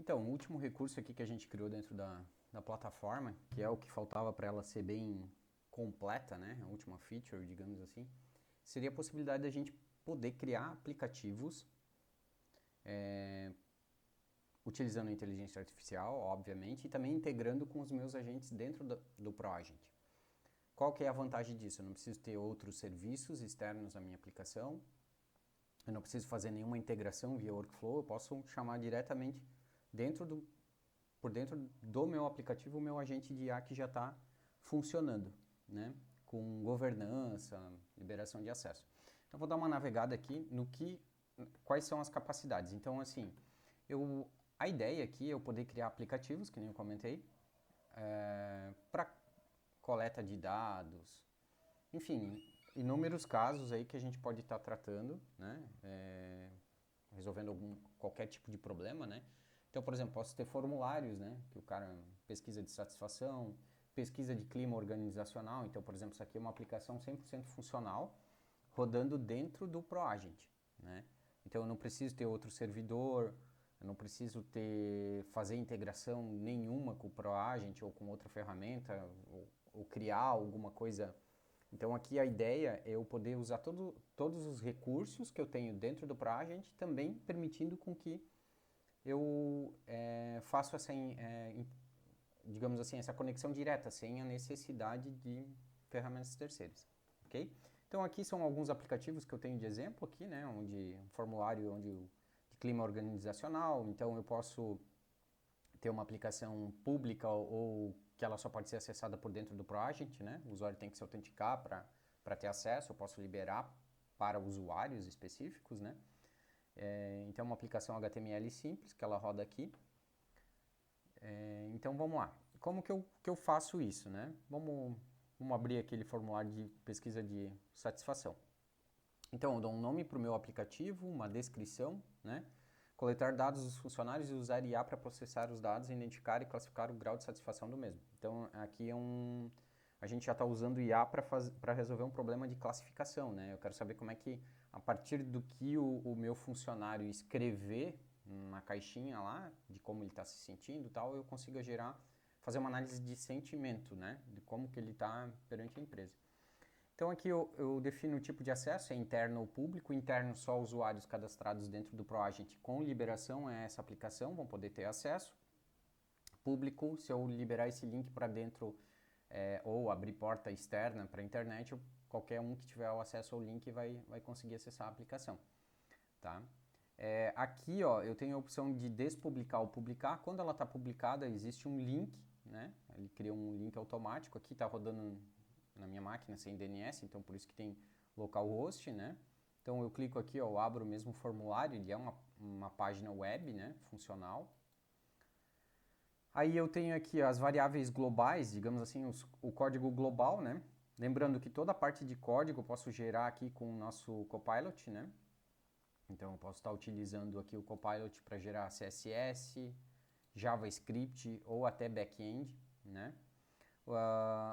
Então, o último recurso aqui que a gente criou dentro da plataforma, que é o que faltava para ela ser bem completa, né? A última feature, digamos assim, seria a possibilidade da gente poder criar aplicativos utilizando a inteligência artificial, obviamente, e também integrando com os meus agentes dentro do ProAgent. Qual que é a vantagem disso? Eu não preciso ter outros serviços externos à minha aplicação, eu não preciso fazer nenhuma integração via workflow, eu posso chamar diretamente por dentro do meu aplicativo o meu agente de IA que já está funcionando, né? Com governança, liberação de acesso. Então vou dar uma navegada aqui quais são as capacidades. Então assim, a ideia aqui é eu poder criar aplicativos, que nem eu comentei, para coleta de dados, enfim, inúmeros casos aí que a gente pode estar tratando, né? Resolvendo qualquer tipo de problema, né? Então, por exemplo, posso ter formulários, né? Que o cara pesquisa de satisfação, pesquisa de clima organizacional. Então, por exemplo, isso aqui é uma aplicação 100% funcional, rodando dentro do ProAgent, né? Então, eu não preciso ter outro servidor, eu não preciso fazer integração nenhuma com o ProAgent ou com outra ferramenta, ou criar alguma coisa. Então aqui a ideia é eu poder usar todos os recursos que eu tenho dentro do ProAgent, também permitindo com que eu faça essa, digamos assim, essa conexão direta, sem a necessidade de ferramentas terceiras, ok? Então aqui são alguns aplicativos que eu tenho de exemplo aqui, né, onde um formulário de clima organizacional, então eu posso ter uma aplicação pública ou que ela só pode ser acessada por dentro do ProAgent, né? O usuário tem que se autenticar para ter acesso, eu posso liberar para usuários específicos, né? Então, uma aplicação HTML simples, que ela roda aqui. Então, vamos lá. Como que eu faço isso, né? Vamos abrir aquele formulário de pesquisa de satisfação. Então, eu dou um nome para o meu aplicativo, uma descrição, né? Coletar dados dos funcionários e usar IA para processar os dados, identificar e classificar o grau de satisfação do mesmo. Então, aqui a gente já está usando IA para resolver um problema de classificação, né? Eu quero saber como é que, a partir do que o meu funcionário escrever na caixinha lá, de como ele está se sentindo e tal, eu consiga fazer uma análise de sentimento, né? De como que ele está perante a empresa. Então aqui eu defino o tipo de acesso, é interno ou público. Interno, só usuários cadastrados dentro do ProAgent com liberação a essa aplicação vão poder ter acesso. Público, se eu liberar esse link para dentro ou abrir porta externa para a internet, qualquer um que tiver o acesso ao link vai conseguir acessar a aplicação. Tá? Aqui ó, eu tenho a opção de despublicar ou publicar. Quando ela está publicada, existe um link, né? Ele cria um link automático. Aqui está rodando na minha máquina sem DNS, então por isso que tem localhost, né? Então eu clico aqui, ó, eu abro o mesmo formulário, ele é uma página web, né, funcional. Aí eu tenho aqui as variáveis globais, digamos assim, o código global, né? Lembrando que toda a parte de código eu posso gerar aqui com o nosso Copilot, né? Então eu posso estar utilizando aqui o Copilot para gerar CSS, JavaScript ou até back-end, né?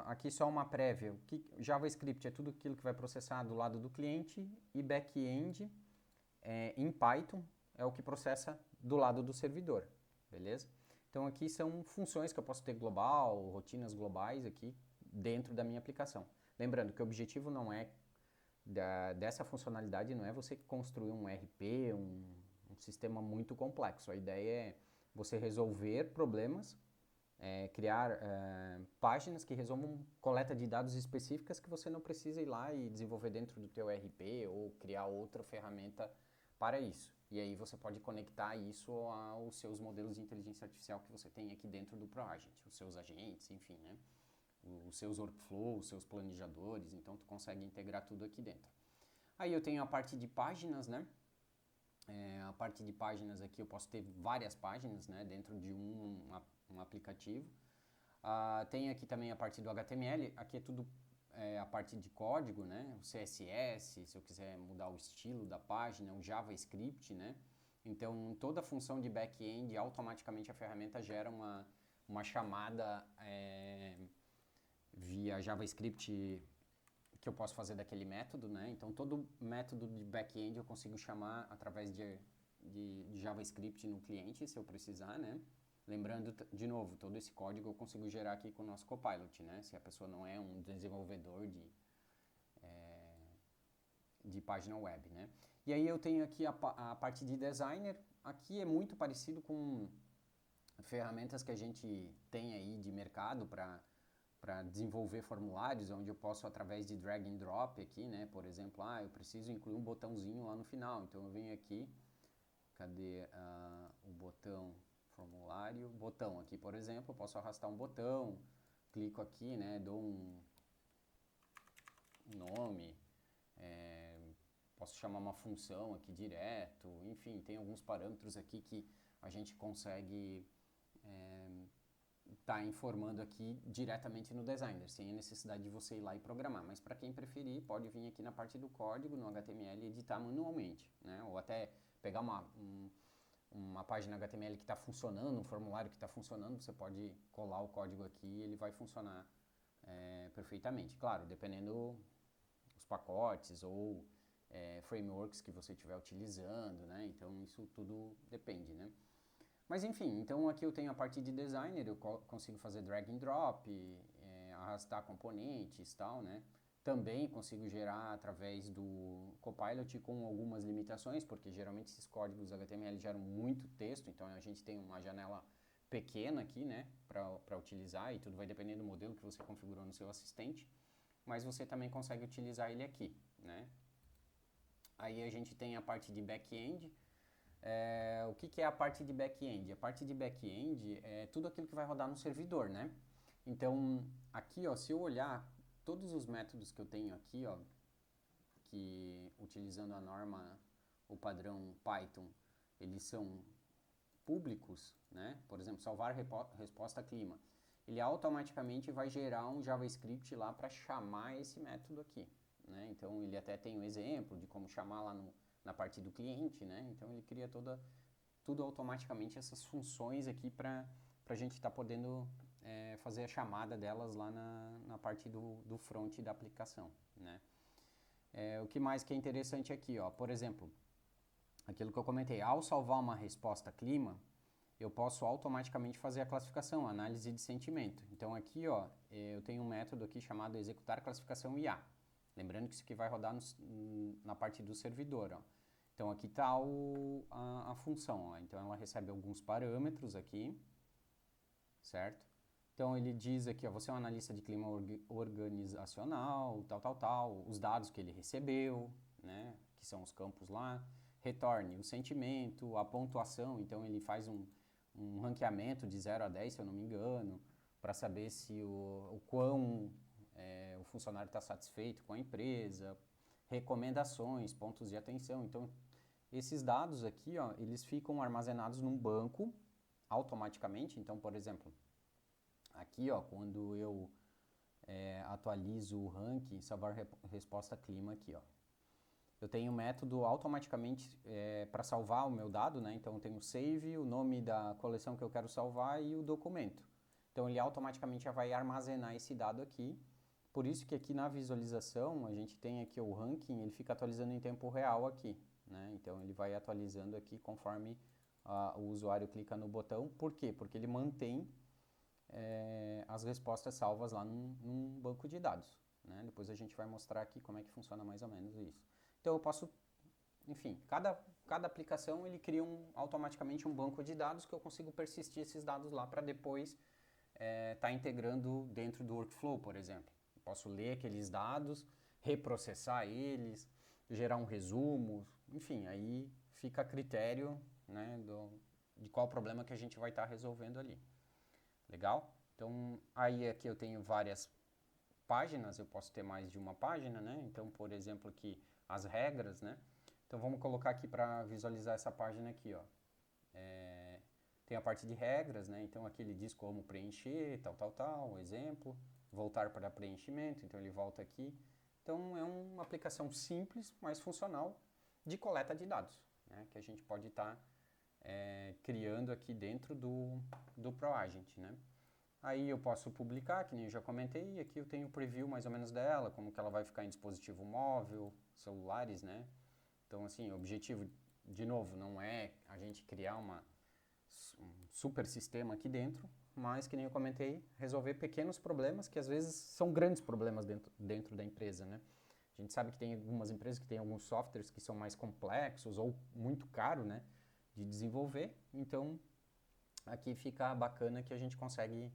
Aqui só uma prévia. JavaScript é tudo aquilo que vai processar do lado do cliente e back-end em Python é o que processa do lado do servidor, beleza? Então aqui são funções que eu posso ter global, rotinas globais aqui dentro da minha aplicação. Lembrando que o objetivo não é dessa funcionalidade não é você construir um RP, um sistema muito complexo. A ideia é você resolver problemas, criar páginas que resolvam coleta de dados específicas que você não precisa ir lá e desenvolver dentro do teu RP ou criar outra ferramenta para isso. E aí você pode conectar isso aos seus modelos de inteligência artificial que você tem aqui dentro do ProAgent, os seus agentes, enfim, né? Os seus workflows, os seus planejadores, então tu consegue integrar tudo aqui dentro. Aí eu tenho a parte de páginas, né? A parte de páginas aqui eu posso ter várias páginas, né, dentro de um aplicativo. Tem aqui também a parte do HTML, aqui é tudo a parte de código, né, o CSS, se eu quiser mudar o estilo da página, o JavaScript, né. Então toda a função de back-end, automaticamente a ferramenta gera uma chamada via JavaScript que eu posso fazer daquele método, né? Então todo método de back-end eu consigo chamar através de JavaScript no cliente, se eu precisar, né? Lembrando, de novo, todo esse código eu consigo gerar aqui com o nosso Copilot, né? Se a pessoa não é um desenvolvedor de página web, né? E aí eu tenho aqui a parte de designer. Aqui é muito parecido com ferramentas que a gente tem aí de mercado para desenvolver formulários, onde eu posso, através de drag and drop aqui, né? Por exemplo, eu preciso incluir um botãozinho lá no final. Então eu venho aqui, cadê o botão formulário? Botão aqui, por exemplo, eu posso arrastar um botão, clico aqui, né? Dou um nome, posso chamar uma função aqui direto, enfim, tem alguns parâmetros aqui que a gente consegue tá informando aqui diretamente no designer, sem a necessidade de você ir lá e programar. Mas para quem preferir, pode vir aqui na parte do código, no HTML, e editar manualmente, né? Ou até pegar uma página HTML que está funcionando, um formulário que está funcionando, você pode colar o código aqui e ele vai funcionar perfeitamente. Claro, dependendo os pacotes ou frameworks que você estiver utilizando, né? Então isso tudo depende, né? Mas enfim, então aqui eu tenho a parte de designer, eu consigo fazer drag and drop, arrastar componentes e tal, né? Também consigo gerar através do Copilot com algumas limitações, porque geralmente esses códigos HTML geram muito texto, então a gente tem uma janela pequena aqui, né, para utilizar, e tudo vai depender do modelo que você configurou no seu assistente, mas você também consegue utilizar ele aqui, né? Aí a gente tem a parte de back-end. O que é a parte de back-end? A parte de back-end é tudo aquilo que vai rodar no servidor, né? Então, aqui, ó, se eu olhar todos os métodos que eu tenho aqui, ó, que utilizando a norma, o padrão Python, eles são públicos, né? Por exemplo, salvar resposta clima. Ele automaticamente vai gerar um JavaScript lá para chamar esse método aqui, né? Então, ele até tem um exemplo de como chamar lá na parte do cliente, né? Então ele cria tudo automaticamente, essas funções aqui para a gente estar podendo fazer a chamada delas lá na parte do front da aplicação, né? O que mais que é interessante aqui, ó, por exemplo, aquilo que eu comentei, ao salvar uma resposta clima, eu posso automaticamente fazer a classificação, a análise de sentimento. Então aqui, ó, eu tenho um método aqui chamado executar classificação IA. Lembrando que isso aqui vai rodar na parte do servidor, ó. Então aqui está a função, ó. Então ela recebe alguns parâmetros aqui, certo? Então ele diz aqui, ó, você é um analista de clima organizacional, tal, os dados que ele recebeu, né, que são os campos lá, retorne o sentimento, a pontuação, então ele faz um ranqueamento de 0 a 10, se eu não me engano, para saber se o quão o funcionário está satisfeito com a empresa, recomendações, pontos de atenção. Então, esses dados aqui, ó, eles ficam armazenados num banco automaticamente. Então, por exemplo, aqui, ó, quando eu atualizo o ranking, salvar resposta clima aqui, ó, eu tenho um método automaticamente para salvar o meu dado, né? Então, eu tenho o save, o nome da coleção que eu quero salvar e o documento. Então, ele automaticamente já vai armazenar esse dado aqui. Por isso que aqui na visualização, a gente tem aqui o ranking, ele fica atualizando em tempo real aqui, né? Então, ele vai atualizando aqui conforme o usuário clica no botão. Por quê? Porque ele mantém as respostas salvas lá num banco de dados, né? Depois a gente vai mostrar aqui como é que funciona mais ou menos isso. Então, eu posso, enfim, cada aplicação ele cria automaticamente um banco de dados que eu consigo persistir esses dados lá para depois tá integrando dentro do workflow, por exemplo. Eu posso ler aqueles dados, reprocessar eles, gerar um resumo, enfim, aí fica a critério, né, de qual problema que a gente vai estar resolvendo ali. Legal? Então, aí aqui eu tenho várias páginas, eu posso ter mais de uma página, né? Então, por exemplo, aqui as regras, né? Então, vamos colocar aqui para visualizar essa página aqui, ó. Tem a parte de regras, né? Então aqui ele diz como preencher, tal, exemplo, voltar para preenchimento, então ele volta aqui. Então é uma aplicação simples, mas funcional de coleta de dados, né? Que a gente pode estar criando aqui dentro do ProAgent, né? Aí eu posso publicar, que nem eu já comentei, e aqui eu tenho o preview mais ou menos dela, como que ela vai ficar em dispositivo móvel, celulares, né? Então assim, o objetivo de novo, não é a gente criar um super sistema aqui dentro, mas que nem eu comentei, resolver pequenos problemas que às vezes são grandes problemas dentro da empresa, né? A gente sabe que tem algumas empresas que têm alguns softwares que são mais complexos ou muito caros, né, de desenvolver. Então, aqui fica bacana que a gente consegue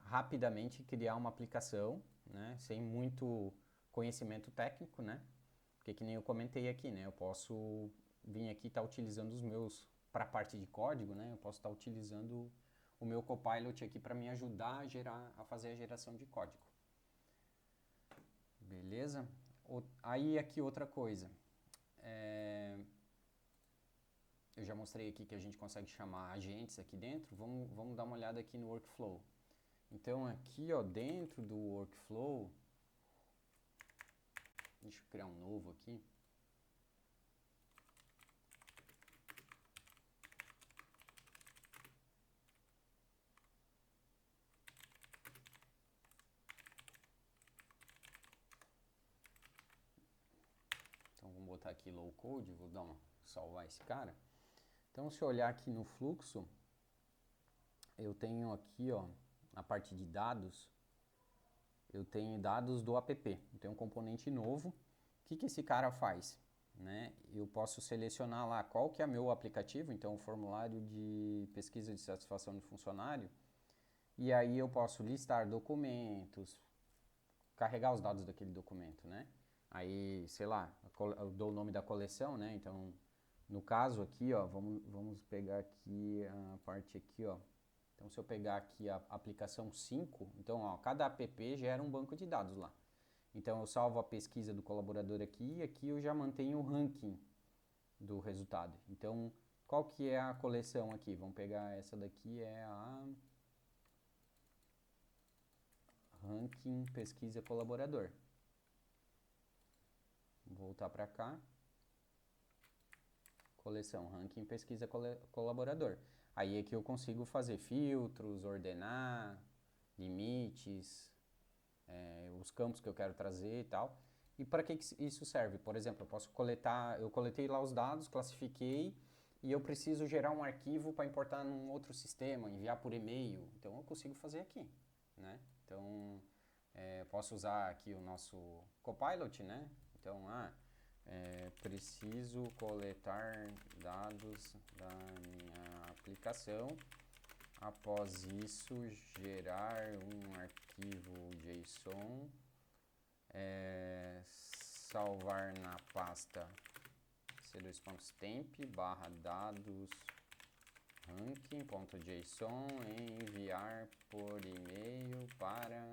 rapidamente criar uma aplicação, né, sem muito conhecimento técnico, né? Porque que nem eu comentei aqui, né, eu posso vir aqui e estar utilizando os meus, para a parte de código, né, eu posso estar utilizando o meu Copilot aqui para me ajudar a fazer a geração de código. Beleza? Aí aqui outra coisa. Eu já mostrei aqui que a gente consegue chamar agentes aqui dentro. Vamos dar uma olhada aqui no workflow. Então aqui, ó, dentro do workflow, deixa eu criar um novo aqui. Então vamos botar aqui low code, vou dar salvar esse cara. Então se eu olhar aqui no fluxo, eu tenho aqui, ó, a parte de dados, eu tenho dados do app, eu tenho um componente novo. O que esse cara faz? Né? Eu posso selecionar lá qual que é meu aplicativo, então o formulário de pesquisa de satisfação do funcionário, e aí eu posso listar documentos, carregar os dados daquele documento, né? Aí, sei lá, eu dou o nome da coleção, né? Então, no caso aqui, ó, vamos pegar aqui a parte aqui, ó. Então, se eu pegar aqui a aplicação 5, então, ó, cada app gera um banco de dados lá. Então, eu salvo a pesquisa do colaborador aqui e aqui eu já mantenho o ranking do resultado. Então, qual que é a coleção aqui? Vamos pegar essa daqui, é a ranking pesquisa colaborador. Vou voltar para cá. Coleção, ranking pesquisa colaborador. Aí é que eu consigo fazer filtros, ordenar, limites, os campos que eu quero trazer e tal. E para que isso serve? Por exemplo, eu posso coletar, eu coletei lá os dados, classifiquei e eu preciso gerar um arquivo para importar num outro sistema, enviar por e-mail. Então eu consigo fazer aqui, né? Então posso usar aqui o nosso Copilot, né? Então, preciso coletar dados da minha aplicação. Após isso, gerar um arquivo JSON, salvar na pasta c2.stamp barra dados ranking.json e enviar por e-mail para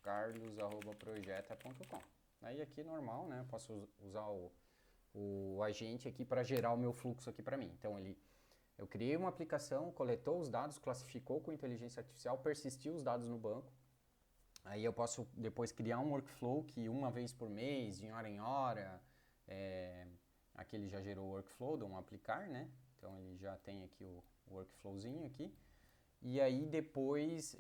carlos@projeta.com. Aí aqui normal, né? Eu posso usar o agente aqui para gerar o meu fluxo aqui para mim. Então eu criei uma aplicação, coletou os dados, classificou com inteligência artificial, persistiu os dados no banco. Aí eu posso depois criar um workflow que uma vez por mês, de hora em hora, aqui ele já gerou o workflow de um aplicar, né? Então ele já tem aqui o workflowzinho aqui. E aí depois,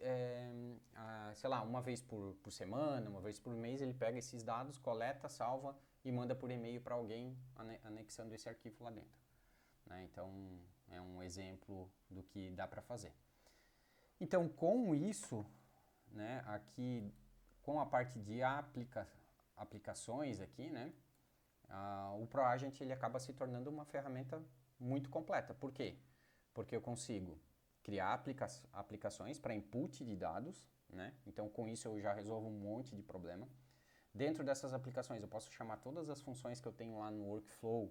sei lá, uma vez por semana, uma vez por mês, ele pega esses dados, coleta, salva e manda por e-mail para alguém anexando esse arquivo lá dentro. Né? Então é um exemplo do que dá para fazer. Então com isso, né, aqui com a parte de aplicações aqui, né, o ProAgent ele acaba se tornando uma ferramenta muito completa. Por quê? Porque eu consigo criar aplicações para input de dados, né? Então com isso eu já resolvo um monte de problema. Dentro dessas aplicações eu posso chamar todas as funções que eu tenho lá no workflow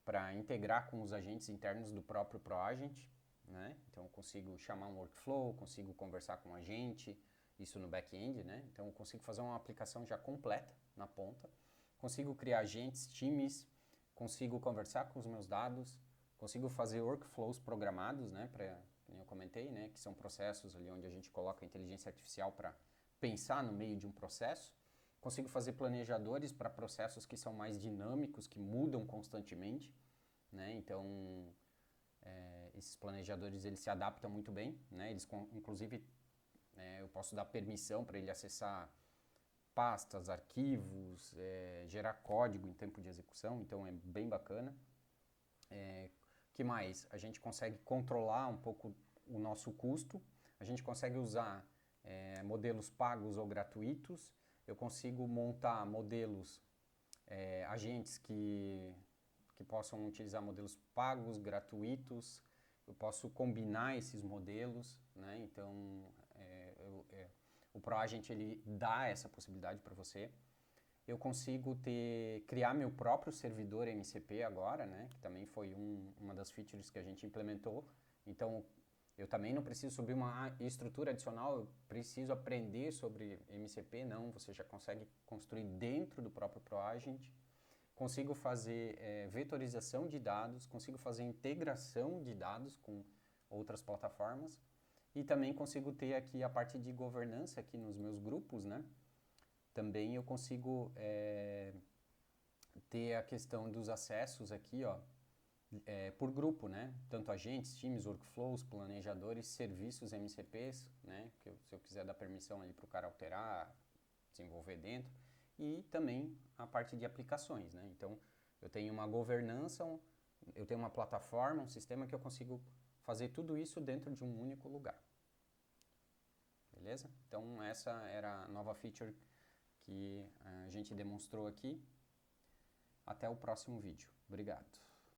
para integrar com os agentes internos do próprio ProAgent, né? Então eu consigo chamar um workflow, consigo conversar com um agente, isso no back-end, né? Então eu consigo fazer uma aplicação já completa na ponta, consigo criar agentes, times, consigo conversar com os meus dados, consigo fazer workflows programados, né? Como eu comentei, né? Que são processos ali onde a gente coloca a inteligência artificial para pensar no meio de um processo. Consigo fazer planejadores para processos que são mais dinâmicos, que mudam constantemente, né? Então, esses planejadores eles se adaptam muito bem, né? Eles, inclusive, eu posso dar permissão para ele acessar pastas, arquivos, gerar código em tempo de execução, então é bem bacana. Que mais? A gente consegue controlar um pouco o nosso custo, a gente consegue usar modelos pagos ou gratuitos, eu consigo montar modelos, agentes que possam utilizar modelos pagos, gratuitos, eu posso combinar esses modelos, né? Então, o ProAgent ele dá essa possibilidade para você. Eu consigo criar meu próprio servidor MCP agora, né? Que também foi uma das features que a gente implementou. Então, eu também não preciso subir uma estrutura adicional, eu preciso aprender sobre MCP, não. Você já consegue construir dentro do próprio ProAgent. Consigo fazer vetorização de dados, consigo fazer integração de dados com outras plataformas. E também consigo ter aqui a parte de governança aqui nos meus grupos, né? Também eu consigo ter a questão dos acessos aqui, ó, por grupo, né? Tanto agentes, times, workflows, planejadores, serviços, MCPs, né? Se eu quiser dar permissão ali para o cara alterar, desenvolver dentro. E também a parte de aplicações, né? Então, eu tenho uma governança, eu tenho uma plataforma, um sistema que eu consigo fazer tudo isso dentro de um único lugar. Beleza? Então, essa era a nova feature que a gente demonstrou aqui. Até o próximo vídeo. Obrigado.